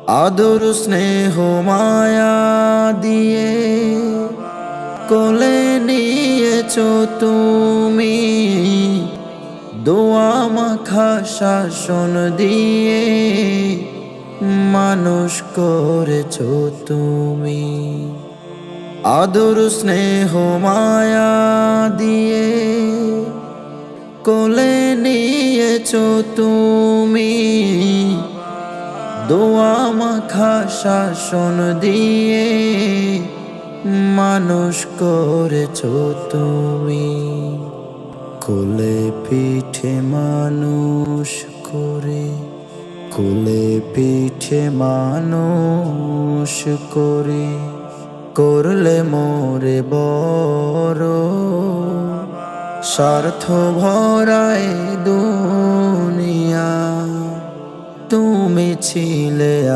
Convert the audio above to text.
আদর স্নেহ মায়া দিয়ে কোলে নিয়েছো তুমি, দোয়া মাখা শাসন দিয়ে মানুষ করেছো তুমি। আদর স্নেহ মায়া দিয়ে কোলে নিয়েছো তুমি, দোয়া মাখা শাসন দিয়ে মানুষ করেছো তুমি। কোলে পিঠে মানুষ করে, কোলে পিঠে মানুষ করে করলে মোরে বড়, স্বার্থ ভরায় দুনিয়া তুমি ছিলে